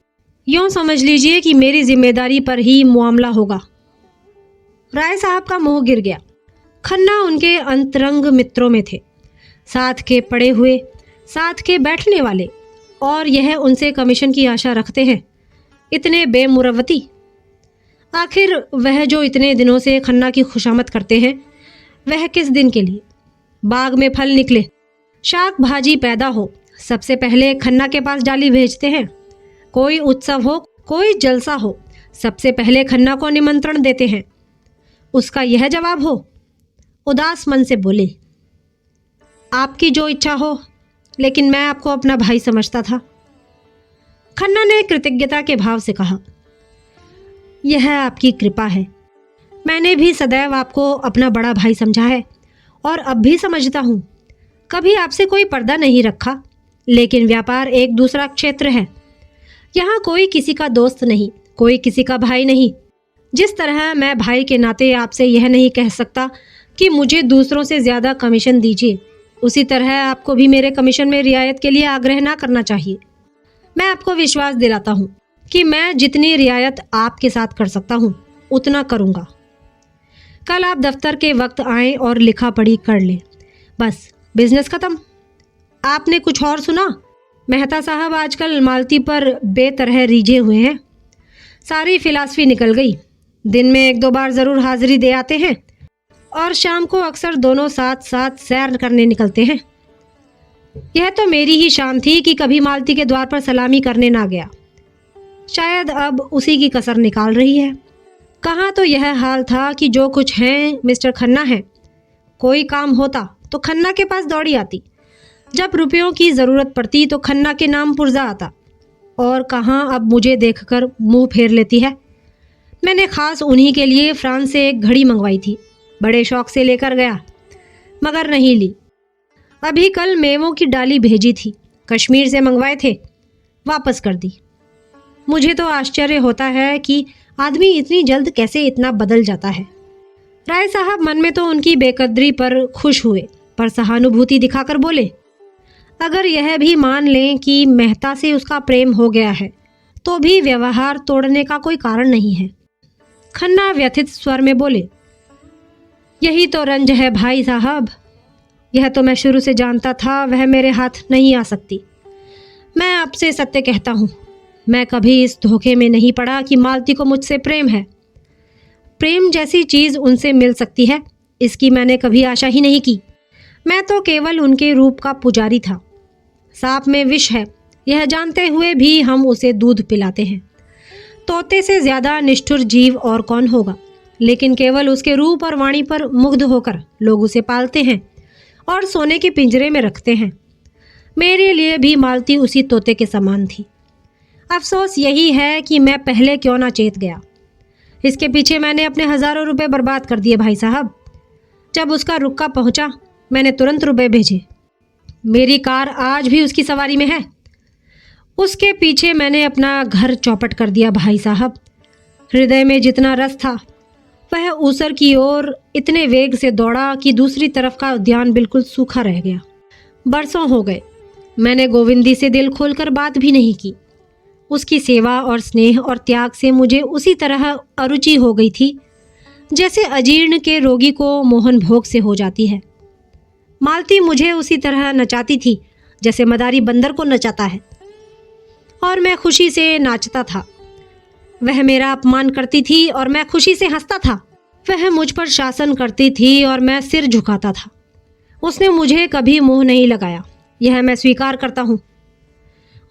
यूँ समझ लीजिए कि मेरी जिम्मेदारी पर ही मामला होगा। राय साहब का मुंह गिर गया। खन्ना उनके अंतरंग मित्रों में थे, साथ के पड़े हुए, साथ के बैठने वाले, और यह उनसे कमीशन की आशा रखते हैं। इतने बेमुरवती। आखिर वह जो इतने दिनों से खन्ना की खुशामद करते हैं, वह किस दिन के लिए? बाग में फल निकले, शाक भाजी पैदा हो, सबसे पहले खन्ना के पास डाली भेजते हैं। कोई उत्सव हो, कोई जलसा हो, सबसे पहले खन्ना को निमंत्रण देते हैं। उसका यह जवाब हो, उदास मन से बोले, आपकी जो इच्छा हो, लेकिन मैं आपको अपना भाई समझता था। खन्ना ने कृतज्ञता के भाव से कहा, यह आपकी कृपा है। मैंने भी सदैव आपको अपना बड़ा भाई समझा है और अब भी समझता हूँ। कभी आपसे कोई पर्दा नहीं रखा, लेकिन व्यापार एक दूसरा क्षेत्र है। यहाँ कोई किसी का दोस्त नहीं, कोई किसी का भाई नहीं। जिस तरह मैं भाई के नाते आपसे यह नहीं कह सकता कि मुझे दूसरों से ज़्यादा कमीशन दीजिए, उसी तरह आपको भी मेरे कमीशन में रियायत के लिए आग्रह ना करना चाहिए। मैं आपको विश्वास दिलाता हूँ कि मैं जितनी रियायत आपके साथ कर सकता हूँ उतना करूँगा। कल आप दफ्तर के वक्त आएँ और लिखा पढ़ी कर लें। बस बिजनेस ख़त्म। आपने कुछ और सुना? मेहता साहब आजकल मालती पर बेतरह रीझे हुए हैं। सारी फिलासफी निकल गई। दिन में 1-2 बार ज़रूर हाजिरी दे आते हैं और शाम को अक्सर दोनों साथ साथ सैर करने निकलते हैं। यह तो मेरी ही शान थी कि कभी मालती के द्वार पर सलामी करने ना गया। शायद अब उसी की कसर निकाल रही है। कहाँ तो यह हाल था कि जो कुछ हैं मिस्टर खन्ना हैं। कोई काम होता तो खन्ना के पास दौड़ी आती, जब रुपयों की ज़रूरत पड़ती तो खन्ना के नाम पुर्जा आता। और कहाँ अब मुझे देखकर मुंह फेर लेती है। मैंने ख़ास उन्हीं के लिए फ्रांस से एक घड़ी मंगवाई थी। बड़े शौक से लेकर गया, मगर नहीं ली। अभी कल मेवों की डाली भेजी थी, कश्मीर से मंगवाए थे, वापस कर दी। मुझे तो आश्चर्य होता है कि आदमी इतनी जल्द कैसे इतना बदल जाता है। राय साहब मन में तो उनकी बेकदरी पर खुश हुए, पर सहानुभूति दिखाकर बोले, अगर यह भी मान लें कि मेहता से उसका प्रेम हो गया है, तो भी व्यवहार तोड़ने का कोई कारण नहीं है। खन्ना व्यथित स्वर में बोले, यही तो रंज है भाई साहब। यह तो मैं शुरू से जानता था, वह मेरे हाथ नहीं आ सकती। मैं आपसे सत्य कहता हूँ, मैं कभी इस धोखे में नहीं पड़ा कि मालती को मुझसे प्रेम है। प्रेम जैसी चीज़ उनसे मिल सकती है, इसकी मैंने कभी आशा ही नहीं की। मैं तो केवल उनके रूप का पुजारी था। सांप में विष है, यह जानते हुए भी हम उसे दूध पिलाते हैं। तोते से ज़्यादा निष्ठुर जीव और कौन होगा, लेकिन केवल उसके रूप और वाणी पर मुग्ध होकर लोग उसे पालते हैं और सोने के पिंजरे में रखते हैं। मेरे लिए भी मालती उसी तोते के समान थी। अफसोस यही है कि मैं पहले क्यों ना चेत गया। इसके पीछे मैंने अपने हज़ारों रुपए बर्बाद कर दिए भाई साहब। जब उसका रुक्का पहुंचा, मैंने तुरंत रुपए भेजे। मेरी कार आज भी उसकी सवारी में है। उसके पीछे मैंने अपना घर चौपट कर दिया भाई साहब। हृदय में जितना रस था वह ऊसर की ओर इतने वेग से दौड़ा कि दूसरी तरफ का उद्यान बिल्कुल सूखा रह गया। बरसों हो गए, मैंने गोविंदी से दिल खोलकर बात भी नहीं की। उसकी सेवा और स्नेह और त्याग से मुझे उसी तरह अरुचि हो गई थी जैसे अजीर्ण के रोगी को मोहन भोग से हो जाती है। मालती मुझे उसी तरह नचाती थी जैसे मदारी बंदर को नचाता है, और मैं खुशी से नाचता था। वह मेरा अपमान करती थी और मैं खुशी से हंसता था। वह मुझ पर शासन करती थी और मैं सिर झुकाता था। उसने मुझे कभी मुंह नहीं लगाया, यह मैं स्वीकार करता हूँ।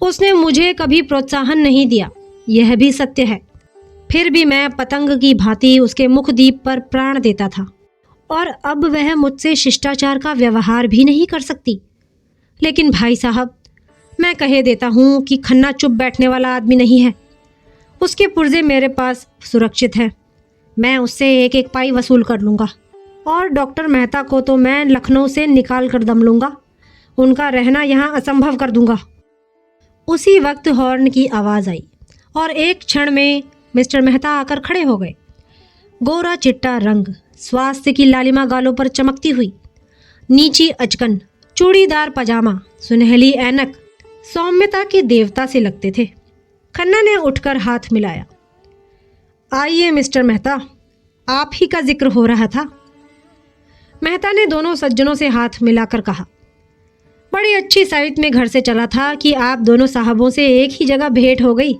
उसने मुझे कभी प्रोत्साहन नहीं दिया, यह भी सत्य है। फिर भी मैं पतंग की भांति उसके मुखदीप पर प्राण देता था, और अब वह मुझसे शिष्टाचार का व्यवहार भी नहीं कर सकती। लेकिन भाई साहब, मैं कहे देता हूँ कि खन्ना चुप बैठने वाला आदमी नहीं है। उसके पुर्जे मेरे पास सुरक्षित हैं। मैं उससे एक एक पाई वसूल कर लूँगा, और डॉक्टर मेहता को तो मैं लखनऊ से निकाल कर दम लूँगा। उनका रहना यहाँ असंभव कर दूँगा। उसी वक्त हॉर्न की आवाज़ आई और एक क्षण में मिस्टर मेहता आकर खड़े हो गए। गोरा चिट्टा रंग, स्वास्थ्य की लालिमा गालों पर चमकती हुई, नीची अचकन, चूड़ीदार पजामा, सुनहली ऐनक, सौम्यता के देवता से लगते थे। खन्ना ने उठकर हाथ मिलाया। आइए मिस्टर मेहता, आप ही का जिक्र हो रहा था। मेहता ने दोनों सज्जनों से हाथ मिलाकर कहा, बड़ी अच्छी साइट में घर से चला था कि आप दोनों साहबों से एक ही जगह भेंट हो गई।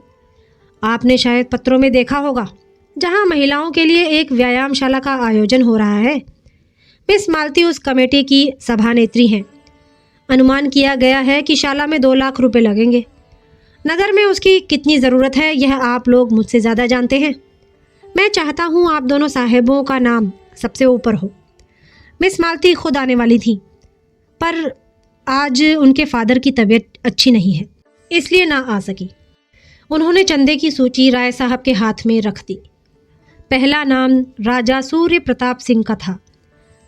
आपने शायद पत्रों में देखा होगा, जहां महिलाओं के लिए एक व्यायामशाला का आयोजन हो रहा है। मिस मालती उस कमेटी की सभानेत्री हैं। अनुमान किया गया है कि शाला में 2 लाख रुपए लगेंगे। नगर में उसकी कितनी ज़रूरत है यह आप लोग मुझसे ज़्यादा जानते हैं। मैं चाहता हूँ आप दोनों साहेबों का नाम सबसे ऊपर हो। मिस मालती खुद आने वाली थी, पर आज उनके फादर की तबीयत अच्छी नहीं है, इसलिए ना आ सकी। उन्होंने चंदे की सूची राय साहब के हाथ में रख दी। पहला नाम राजा सूर्य प्रताप सिंह का था,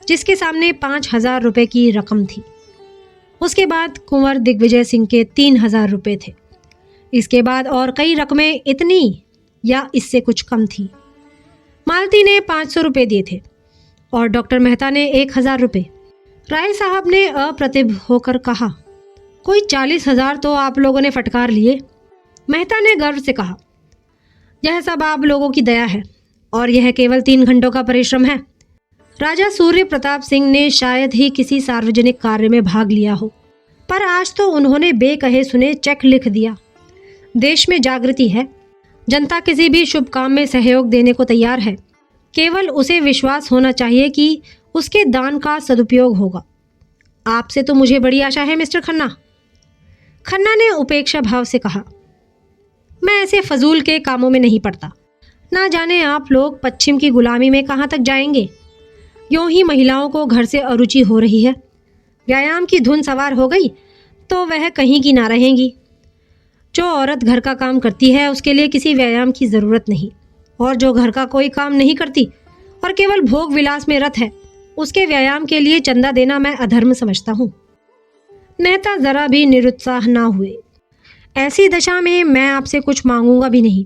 जिसके सामने 5,000 रुपये की रकम थी। उसके बाद कुंवर दिग्विजय सिंह के 3,000 रुपये थे। इसके बाद और कई रकमें इतनी या इससे कुछ कम थी। मालती ने 500 रुपये दिए थे और डॉक्टर मेहता ने 1,000 रुपये। राय साहब ने अप्रतिभ होकर कहा, कोई 40,000 तो आप लोगों ने फटकार लिए। मेहता ने गर्व से कहा, यह सब आप लोगों की दया है और यह केवल 3 घंटों का परिश्रम है। राजा सूर्य प्रताप सिंह ने शायद ही किसी सार्वजनिक कार्य में भाग लिया हो, पर आज तो उन्होंने बेकहे सुने चेक लिख दिया। देश में जागृति है, जनता किसी भी शुभ काम में सहयोग देने को तैयार है। केवल उसे विश्वास होना चाहिए कि उसके दान का सदुपयोग होगा। आपसे तो मुझे बड़ी आशा है मिस्टर खन्ना। खन्ना ने उपेक्षा भाव से कहा, मैं ऐसे फजूल के कामों में नहीं पड़ता। ना जाने आप लोग पश्चिम की गुलामी में कहाँ तक जाएंगे। यूं ही महिलाओं को घर से अरुचि हो रही है। व्यायाम की धुन सवार हो गई तो वह कहीं की ना रहेंगी। जो औरत घर का काम करती है उसके लिए किसी व्यायाम की ज़रूरत नहीं, और जो घर का कोई काम नहीं करती और केवल भोग विलास में रत है, उसके व्यायाम के लिए चंदा देना मैं अधर्म समझता हूँ। मेहता ज़रा भी निरुत्साह ना हुए। ऐसी दशा में मैं आपसे कुछ मांगूंगा भी नहीं।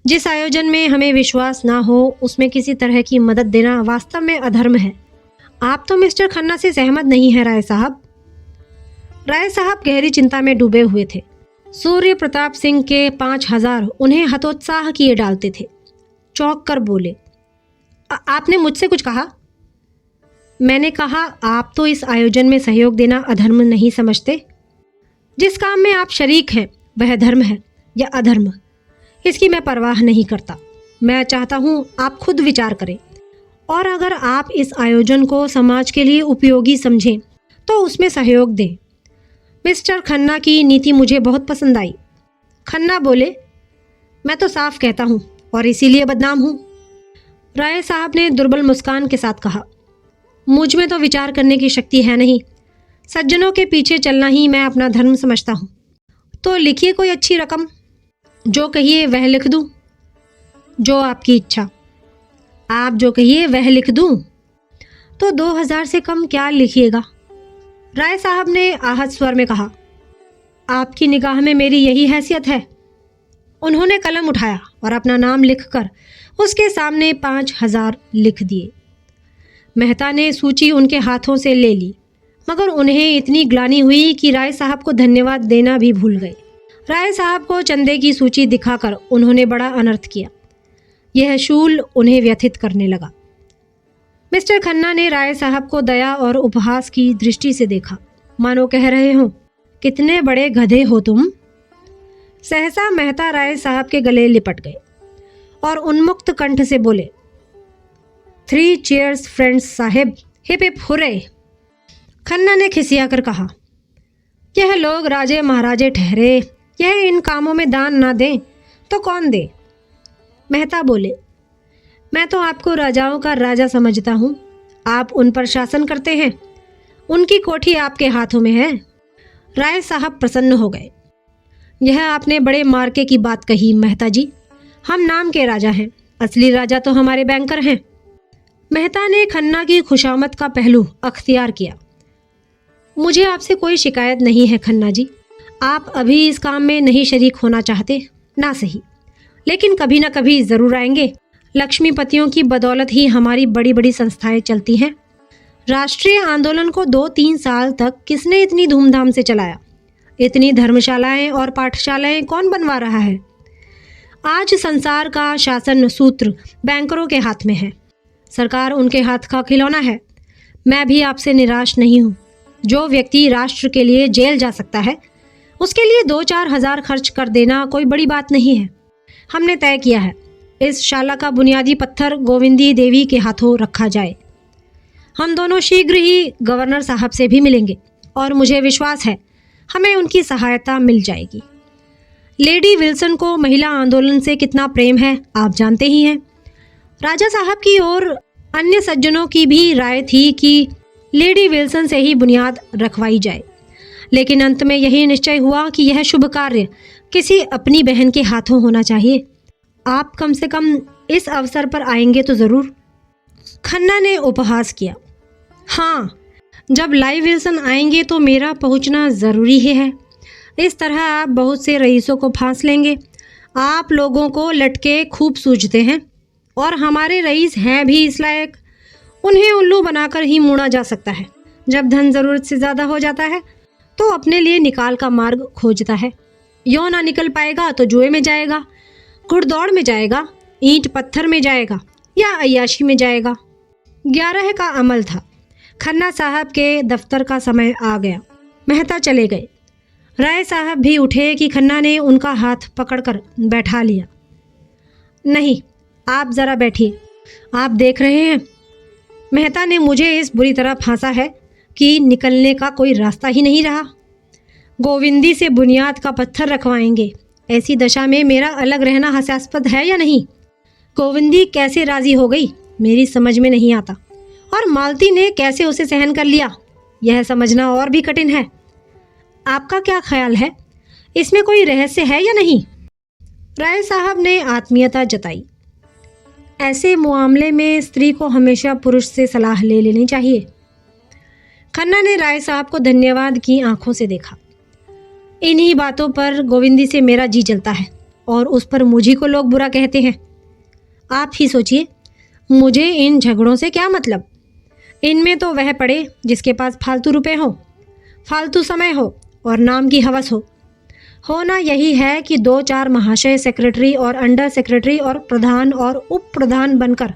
जिस आयोजन में हमें विश्वास ना हो उसमें किसी तरह की मदद देना वास्तव में अधर्म है। आप तो मिस्टर खन्ना से सहमत नहीं हैं राय साहब। राय साहब गहरी चिंता में डूबे हुए थे। सूर्य प्रताप सिंह के 5,000 उन्हें हतोत्साह किए डालते थे। चौंक कर बोले, आपने मुझसे कुछ कहा? मैंने कहा, आप तो इस आयोजन में सहयोग देना अधर्म नहीं समझते। जिस काम में आप शरीक हैं वह धर्म है। या अधर्म, इसकी मैं परवाह नहीं करता। मैं चाहता हूँ आप खुद विचार करें, और अगर आप इस आयोजन को समाज के लिए उपयोगी समझें तो उसमें सहयोग दें। मिस्टर खन्ना की नीति मुझे बहुत पसंद आई। खन्ना बोले, मैं तो साफ कहता हूँ और इसीलिए बदनाम हूँ। राय साहब ने दुर्बल मुस्कान के साथ कहा, मुझ में तो विचार करने की शक्ति है नहीं। सज्जनों के पीछे चलना ही मैं अपना धर्म समझता हूँ। तो लिखिए कोई अच्छी रकम, जो कहिए वह लिख दूँ। जो आपकी इच्छा। आप जो कहिए वह लिख दूँ। तो 2000 से कम क्या लिखिएगा? राय साहब ने आहत स्वर में कहा, आपकी निगाह में मेरी यही हैसियत है? उन्होंने कलम उठाया और अपना नाम लिखकर उसके सामने 5000 लिख दिए। मेहता ने सूची उनके हाथों से ले ली, मगर उन्हें इतनी ग्लानि हुई कि राय साहब को धन्यवाद देना भी भूल गए। राय साहब को चंदे की सूची दिखाकर उन्होंने बड़ा अनर्थ किया। यह शूल उन्हें व्यथित करने लगा। मिस्टर खन्ना ने राय साहब को दया और उपहास की दृष्टि से देखा, मानो कह रहे हों, कितने बड़े गधे हो तुम। सहसा मेहता राय साहब के गले लिपट गए और उन्मुक्त कंठ से बोले, 3 चीयर्स फ्रेंड्स साहेब, हिप हिप हुर्रे। खन्ना ने खिसिया कर कहा, यह लोग राजे महाराजे ठहरे, यह इन कामों में दान ना दें तो कौन दे? मेहता बोले, मैं तो आपको राजाओं का राजा समझता हूँ। आप उन पर शासन करते हैं, उनकी कोठी आपके हाथों में है। राय साहब प्रसन्न हो गए। यह आपने बड़े मार्के की बात कही मेहता जी। हम नाम के राजा हैं, असली राजा तो हमारे बैंकर हैं। मेहता ने खन्ना की खुशामद का पहलू अख्तियार किया। मुझे आपसे कोई शिकायत नहीं है खन्ना जी। आप अभी इस काम में नहीं शरीक होना चाहते, ना सही, लेकिन कभी ना कभी ज़रूर आएंगे। लक्ष्मीपतियों की बदौलत ही हमारी बड़ी बड़ी संस्थाएं चलती हैं। राष्ट्रीय आंदोलन को 2-3 साल तक किसने इतनी धूमधाम से चलाया? इतनी धर्मशालाएं और पाठशालाएं कौन बनवा रहा है? आज संसार का शासन सूत्र बैंकरों के हाथ में है। सरकार उनके हाथ का खिलौना है। मैं भी आपसे निराश नहीं हूँ। जो व्यक्ति राष्ट्र के लिए जेल जा सकता है, उसके लिए 2-4 हज़ार खर्च कर देना कोई बड़ी बात नहीं है। हमने तय किया है, इस शाला का बुनियादी पत्थर गोविंदी देवी के हाथों रखा जाए। हम दोनों शीघ्र ही गवर्नर साहब से भी मिलेंगे और मुझे विश्वास है हमें उनकी सहायता मिल जाएगी। लेडी विल्सन को महिला आंदोलन से कितना प्रेम है आप जानते ही हैं। राजा साहब की और अन्य सज्जनों की भी राय थी कि लेडी विल्सन से ही बुनियाद रखवाई जाए, लेकिन अंत में यही निश्चय हुआ कि यह शुभ कार्य किसी अपनी बहन के हाथों होना चाहिए। आप कम से कम इस अवसर पर आएंगे तो ज़रूर। खन्ना ने उपहास किया। हाँ, जब लाइव विल्सन आएंगे तो मेरा पहुंचना ज़रूरी ही है। इस तरह आप बहुत से रईसों को फांस लेंगे। आप लोगों को लटके खूब सूझते हैं और हमारे रईस हैं भी इस लायक। उन्हें उल्लू बनाकर ही मोड़ा जा सकता है। जब धन ज़रूरत से ज़्यादा हो जाता है तो अपने लिए निकाल का मार्ग खोजता है। यो ना निकल पाएगा तो जुए में जाएगा, घुड़दौड़ में जाएगा, ईंट पत्थर में जाएगा या अय्याशी में जाएगा। 11 का अमल था। खन्ना साहब के दफ्तर का समय आ गया। मेहता चले गए। राय साहब भी उठे कि खन्ना ने उनका हाथ पकड़कर बैठा लिया। नहीं, आप ज़रा बैठिए। आप देख रहे हैं, मेहता ने मुझे इस बुरी तरह फांसा है कि निकलने का कोई रास्ता ही नहीं रहा। गोविंदी से बुनियाद का पत्थर रखवाएंगे, ऐसी दशा में मेरा अलग रहना हास्यास्पद है या नहीं? गोविंदी कैसे राजी हो गई मेरी समझ में नहीं आता, और मालती ने कैसे उसे सहन कर लिया यह समझना और भी कठिन है। आपका क्या ख्याल है, इसमें कोई रहस्य है या नहीं? राय साहब ने आत्मीयता जताई। ऐसे मामले में स्त्री को हमेशा पुरुष से सलाह ले लेनी चाहिए। खन्ना ने राय साहब को धन्यवाद की आंखों से देखा। इन्हीं बातों पर गोविंदी से मेरा जी जलता है और उस पर मुझी को लोग बुरा कहते हैं। आप ही सोचिए, मुझे इन झगड़ों से क्या मतलब? इनमें तो वह पड़े जिसके पास फालतू रुपए हो, फालतू समय हो और नाम की हवस हो। होना यही है कि 2-4 महाशय सेक्रेटरी और अंडर सेक्रेटरी और प्रधान और उप प्रधान बनकर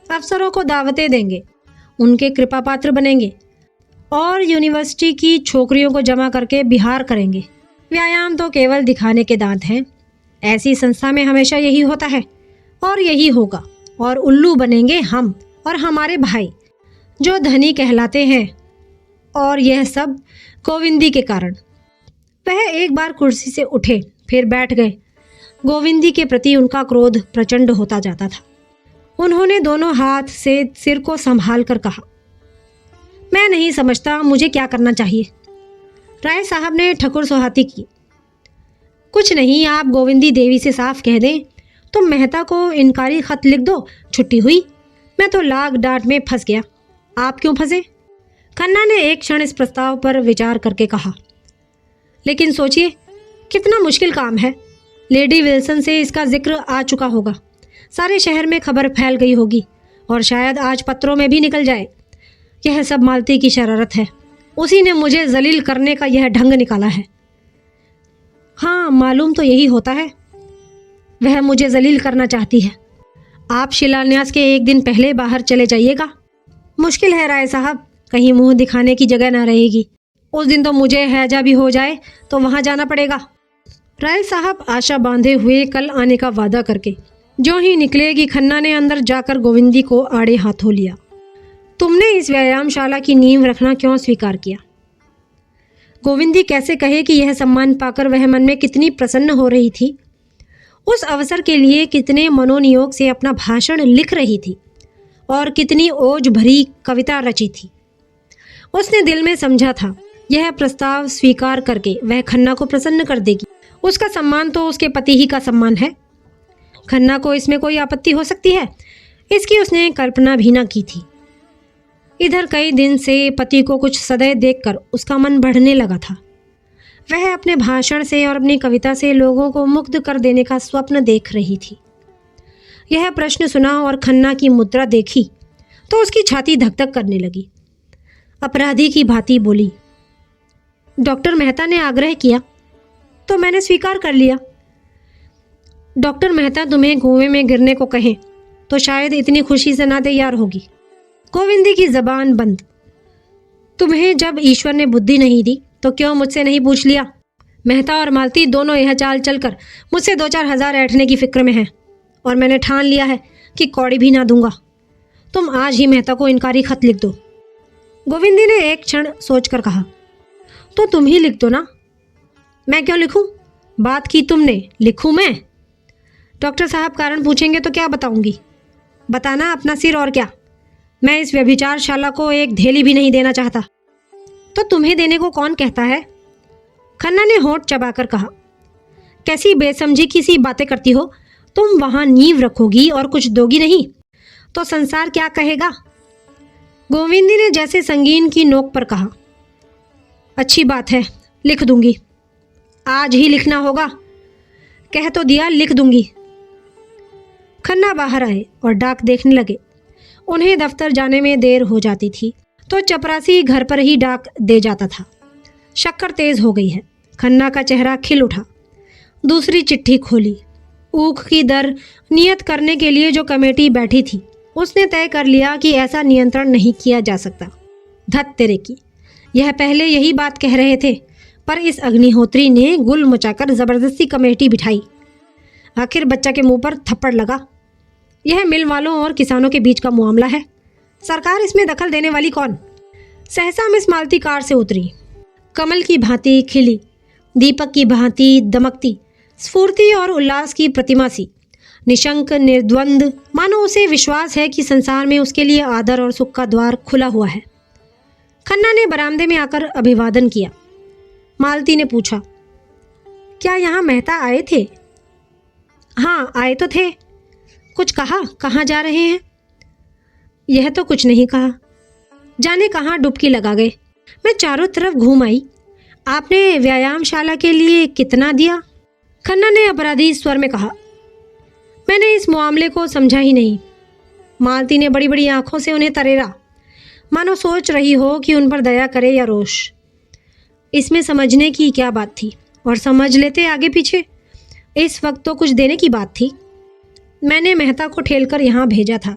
अफसरों को दावतें देंगे, उनके कृपा पात्र बनेंगे और यूनिवर्सिटी की छोकरियों को जमा करके बिहार करेंगे। व्यायाम तो केवल दिखाने के दांत हैं। ऐसी संस्था में हमेशा यही होता है और यही होगा, और उल्लू बनेंगे हम और हमारे भाई जो धनी कहलाते हैं, और यह सब गोविंदी के कारण। वह एक बार कुर्सी से उठे, फिर बैठ गए। गोविंदी के प्रति उनका क्रोध प्रचंड होता जाता था। उन्होंने दोनों हाथ से सिर को संभाल कर कहा, मैं नहीं समझता मुझे क्या करना चाहिए। राय साहब ने ठकुर सुहाती की, कुछ नहीं, आप गोविंदी देवी से साफ कह दें, तुम मेहता को इनकारी खत लिख दो, छुट्टी हुई। मैं तो लाग डांट में फंस गया, आप क्यों फंसे? खन्ना ने एक क्षण इस प्रस्ताव पर विचार करके कहा, लेकिन सोचिए कितना मुश्किल काम है। लेडी विल्सन से इसका जिक्र आ चुका होगा, सारे शहर में खबर फैल गई होगी, और शायद आज पत्रों में भी निकल जाए। यह सब मालती की शरारत है, उसी ने मुझे जलील करने का यह ढंग निकाला है। हाँ, मालूम तो यही होता है, वह मुझे जलील करना चाहती है। आप शिलान्यास के एक दिन पहले बाहर चले जाइएगा। मुश्किल है राय साहब, कहीं मुंह दिखाने की जगह ना रहेगी। उस दिन तो मुझे हैजा भी हो जाए तो वहां जाना पड़ेगा। राय साहब आशा बांधे हुए कल आने का वादा करके जो ही निकले कि खन्ना ने अंदर जाकर गोविंदी को आड़े हाथों लिया। तुमने इस व्यायामशाला की नींव रखना क्यों स्वीकार किया? गोविंदी कैसे कहे कि यह सम्मान पाकर वह मन में कितनी प्रसन्न हो रही थी, उस अवसर के लिए कितने मनोनियोग से अपना भाषण लिख रही थी और कितनी ओज भरी कविता रची थी। उसने दिल में समझा था यह प्रस्ताव स्वीकार करके वह खन्ना को प्रसन्न कर देगी। उसका सम्मान तो उसके पति ही का सम्मान है। खन्ना को इसमें कोई आपत्ति हो सकती है, इसकी उसने कल्पना भी न की थी। इधर कई दिन से पति को कुछ सदैव देखकर उसका मन बढ़ने लगा था। वह अपने भाषण से और अपनी कविता से लोगों को मुग्ध कर देने का स्वप्न देख रही थी। यह प्रश्न सुना और खन्ना की मुद्रा देखी तो उसकी छाती धक धक करने लगी। अपराधी की भांति बोली, डॉक्टर मेहता ने आग्रह किया तो मैंने स्वीकार कर लिया। डॉक्टर मेहता तुम्हें कुएं में गिरने को कहें तो शायद इतनी खुशी से ना तैयार होगी। गोविंदी की जबान बंद। तुम्हें जब ईश्वर ने बुद्धि नहीं दी तो क्यों मुझसे नहीं पूछ लिया? मेहता और मालती दोनों यह चाल चलकर मुझसे 2-4 हजार ऐंठने की फिक्र में हैं, और मैंने ठान लिया है कि कौड़ी भी ना दूंगा। तुम आज ही मेहता को इनकारी खत लिख दो। गोविंदी ने एक क्षण सोचकर कहा, तो तुम ही लिख दो ना। मैं क्यों लिखूं? बात की तुमने, लिखूं मैं? डॉक्टर साहब कारण पूछेंगे तो क्या बताऊंगी? बताना अपना सिर और क्या। मैं इस व्यभिचारशाला को एक धेली भी नहीं देना चाहता। तो तुम्हें देने को कौन कहता है? खन्ना ने होंठ चबाकर कहा, कैसी बेसमझी की सी बातें करती हो। तुम वहां नींव रखोगी और कुछ दोगी नहीं तो संसार क्या कहेगा? गोविंदी ने जैसे संगीन की नोक पर कहा, अच्छी बात है, लिख दूंगी। आज ही लिखना होगा। कह तो दिया, लिख दूंगी। खन्ना बाहर आए और डाक देखने लगे। उन्हें दफ्तर जाने में देर हो जाती थी तो चपरासी घर पर ही डाक दे जाता था। शक्कर तेज हो गई है। खन्ना का चेहरा खिल उठा। दूसरी चिट्ठी खोली। ऊख की दर नियत करने के लिए जो कमेटी बैठी थी उसने तय कर लिया कि ऐसा नियंत्रण नहीं किया जा सकता। धत तेरे की, यह पहले यही बात कह रहे थे, पर इस अग्निहोत्री ने गुल मचाकर जबरदस्ती कमेटी बिठाई। आखिर बच्चा के मुंह पर थप्पड़ लगा। यह मिल वालों और किसानों के बीच का मामला है, सरकार इसमें दखल देने वाली कौन? सहसा मिस मालती कार से उतरी। कमल की भांति खिली, दीपक की भांति दमकती, स्फूर्ति और उल्लास की प्रतिमा सी, निशंक निर्द्वंद, मानो उसे विश्वास है कि संसार में उसके लिए आदर और सुख का द्वार खुला हुआ है। खन्ना ने बरामदे में आकर अभिवादन किया। मालती ने पूछा, क्या यहाँ मेहता आए थे? हाँ, आए तो थे। कुछ कहा? कहाँ जा रहे हैं? यह तो कुछ नहीं कहा, जाने कहाँ डुबकी लगा गए। मैं चारों तरफ घूम आई। आपने व्यायामशाला के लिए कितना दिया? खन्ना ने अपराधी स्वर में कहा, मैंने इस मामले को समझा ही नहीं। मालती ने बड़ी बड़ी आंखों से उन्हें तरेरा, मानो सोच रही हो कि उन पर दया करे या रोष। इसमें समझने की क्या बात थी, और समझ लेते आगे पीछे। इस वक्त तो कुछ देने की बात थी। मैंने मेहता को ठेलकर यहाँ भेजा था।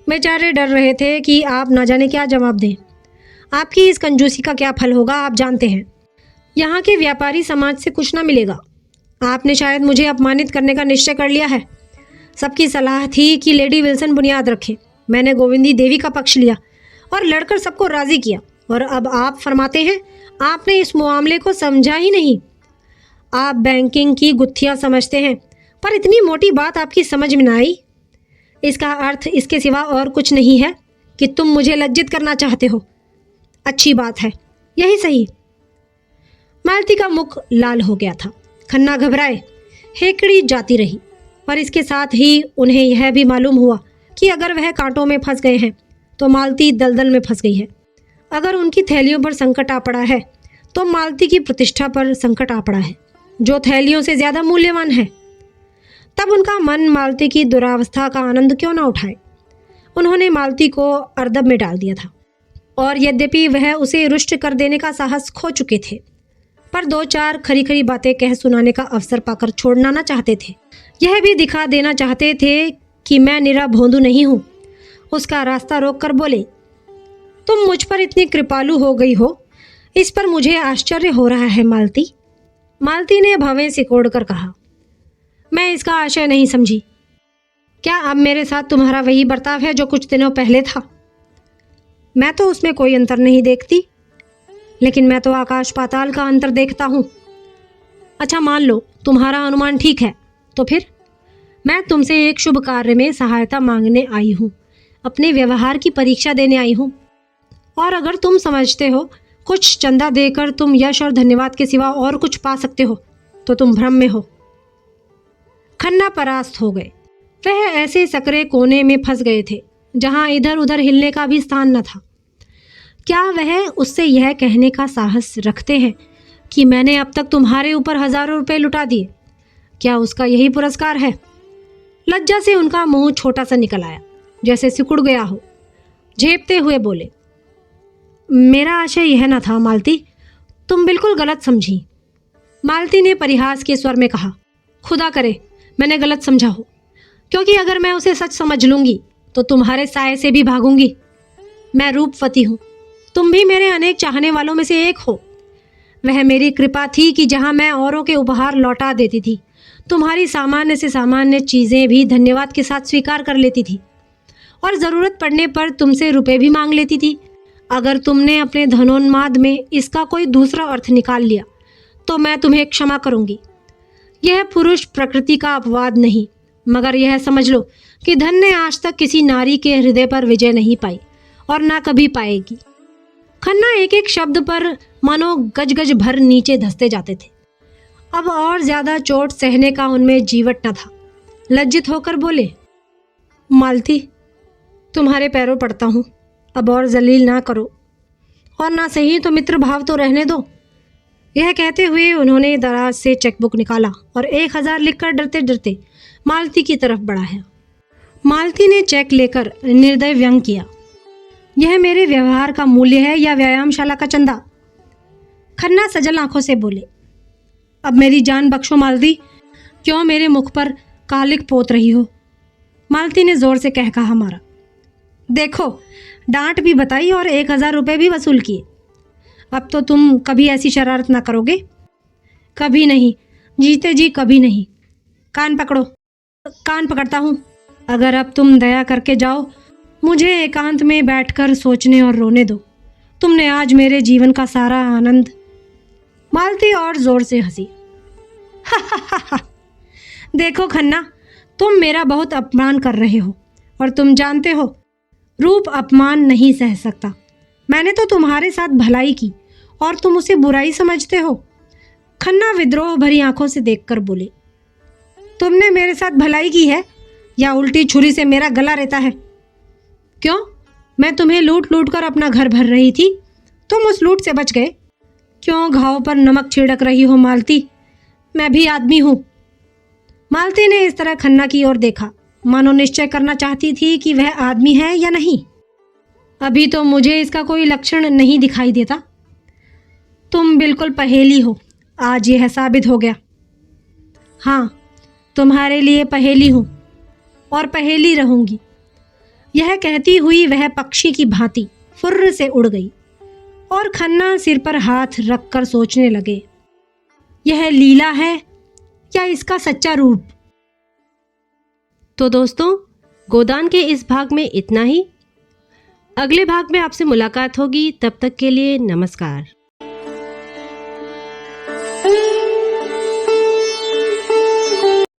बेचारे डर रहे थे कि आप ना जाने क्या जवाब दें। आपकी इस कंजूसी का क्या फल होगा आप जानते हैं। यहाँ के व्यापारी समाज से कुछ ना मिलेगा। आपने शायद मुझे अपमानित करने का निश्चय कर लिया है। सबकी सलाह थी कि लेडी विल्सन बुनियाद रखे। मैंने गोविंदी देवी का पक्ष लिया और लड़कर सबको राजी किया, और अब आप फरमाते हैं आपने इस मामले को समझा ही नहीं। आप बैंकिंग की गुत्थियां समझते हैं, पर इतनी मोटी बात आपकी समझ में ना आई। इसका अर्थ इसके सिवा और कुछ नहीं है कि तुम मुझे लज्जित करना चाहते हो। अच्छी बात है, यही सही। मालती का मुख लाल हो गया था। खन्ना घबराए, हेकड़ी जाती रही, पर इसके साथ ही उन्हें यह भी मालूम हुआ कि अगर वह कांटों में फंस गए हैं तो मालती दलदल में फंस गई है। अगर उनकी थैलियों पर संकट आ पड़ा है तो मालती की प्रतिष्ठा पर संकट आ पड़ा है, जो थैलियों से ज़्यादा मूल्यवान है। तब उनका मन मालती की दुरावस्था का आनंद क्यों ना उठाए। उन्होंने मालती को अर्दब में डाल दिया था, और यद्यपि वह उसे रुष्ट कर देने का साहस खो चुके थे, पर दो चार खरी खरी बातें कह सुनाने का अवसर पाकर छोड़ना ना चाहते थे। यह भी दिखा देना चाहते थे कि मैं निरा भोंदू नहीं हूँ। उसका रास्ता रोककर बोले, तुम मुझ पर इतनी कृपालु हो गई हो, इस पर मुझे आश्चर्य हो रहा है मालती। मालती ने भवें सिकोड़ कर कहा, मैं इसका आशय नहीं समझी। क्या अब मेरे साथ तुम्हारा वही बर्ताव है जो कुछ दिनों पहले था? मैं तो उसमें कोई अंतर नहीं देखती, लेकिन मैं तो आकाश पाताल का अंतर देखता हूँ। अच्छा, मान लो तुम्हारा अनुमान ठीक है, तो फिर मैं तुमसे एक शुभ कार्य में सहायता मांगने आई हूँ, अपने व्यवहार की परीक्षा देने आई हूँ। और अगर तुम समझते हो कुछ चंदा देकर तुम यश और धन्यवाद के सिवा और कुछ पा सकते हो, तो तुम भ्रम में हो। खन्ना परास्त हो गए। वह ऐसे सकरे कोने में फंस गए थे जहाँ इधर उधर हिलने का भी स्थान न था। क्या वह उससे यह कहने का साहस रखते हैं कि मैंने अब तक तुम्हारे ऊपर हजारों रुपए लुटा दिए? क्या उसका यही पुरस्कार है? लज्जा से उनका मुंह छोटा सा निकल आया, जैसे सिकुड़ गया हो। झेपते हुए बोले, मेरा आशय यह न था मालती, तुम बिल्कुल गलत समझी। मालती ने परिहास के स्वर में कहा, खुदा करे मैंने गलत समझा हो, क्योंकि अगर मैं उसे सच समझ लूंगी तो तुम्हारे साये से भी भागूंगी। मैं रूपवती हूँ, तुम भी मेरे अनेक चाहने वालों में से एक हो। वह मेरी कृपा थी कि जहाँ मैं औरों के उपहार लौटा देती थी, तुम्हारी सामान्य से सामान्य चीज़ें भी धन्यवाद के साथ स्वीकार कर लेती थी, और ज़रूरत पड़ने पर तुमसे रुपए भी मांग लेती थी। अगर तुमने अपने धनोन्माद में इसका कोई दूसरा अर्थ निकाल लिया तो मैं तुम्हें क्षमा करूंगी। यह पुरुष प्रकृति का अपवाद नहीं, मगर यह समझ लो कि धन ने आज तक किसी नारी के हृदय पर विजय नहीं पाई और ना कभी पाएगी। खन्ना एक एक शब्द पर मानो गज गज भर नीचे धंसते जाते थे। अब और ज्यादा चोट सहने का उनमें जीवट न था। लज्जित होकर बोले, मालती तुम्हारे पैरों पड़ता हूँ, अब और जलील ना करो, और ना सही तो मित्र भाव तो रहने दो। यह कहते हुए उन्होंने दराज से चेकबुक निकाला और 1000 लिखकर डरते डरते मालती की तरफ बढ़ाया। मालती ने चेक लेकर निर्दय व्यंग किया, यह मेरे व्यवहार का मूल्य है या व्यायामशाला का चंदा? खन्ना सजल आंखों से बोले, अब मेरी जान बख्शो मालती, क्यों मेरे मुख पर कालिक पोत रही हो? मालती ने जोर से कह कहा मारा। देखो, डांट भी बताई और 1000 रुपये भी वसूल किए। अब तो तुम कभी ऐसी शरारत ना करोगे? कभी नहीं, जीते जी कभी नहीं। कान पकड़ो। कान पकड़ता हूँ। अगर अब तुम दया करके जाओ, मुझे एकांत में बैठकर सोचने और रोने दो। तुमने आज मेरे जीवन का सारा आनंद। मालती और जोर से हंसी। देखो खन्ना, तुम मेरा बहुत अपमान कर रहे हो, और तुम जानते हो रूप अपमान नहीं सह सकता। मैंने तो तुम्हारे साथ भलाई की और तुम उसे बुराई समझते हो। खन्ना विद्रोह भरी आंखों से देखकर बोले, तुमने मेरे साथ भलाई की है या उल्टी छुरी से मेरा गला रेता है? क्यों? मैं तुम्हें लूट लूट कर अपना घर भर रही थी, तुम उस लूट से बच गए। क्यों घाव पर नमक छिड़क रही हो मालती? मैं भी आदमी हूँ। मालती ने इस तरह खन्ना की ओर देखा, मानो निश्चय करना चाहती थी कि वह आदमी है या नहीं। अभी तो मुझे इसका कोई लक्षण नहीं दिखाई देता। तुम बिल्कुल पहेली हो, आज यह साबित हो गया। हाँ, तुम्हारे लिए पहेली हूँ और पहेली रहूंगी। यह कहती हुई वह पक्षी की भांति फुर्र से उड़ गई और खन्ना सिर पर हाथ रखकर सोचने लगे, यह लीला है या इसका सच्चा रूप। तो दोस्तों, गोदान के इस भाग में इतना ही। अगले भाग में आपसे मुलाकात होगी। तब तक के लिए नमस्कार।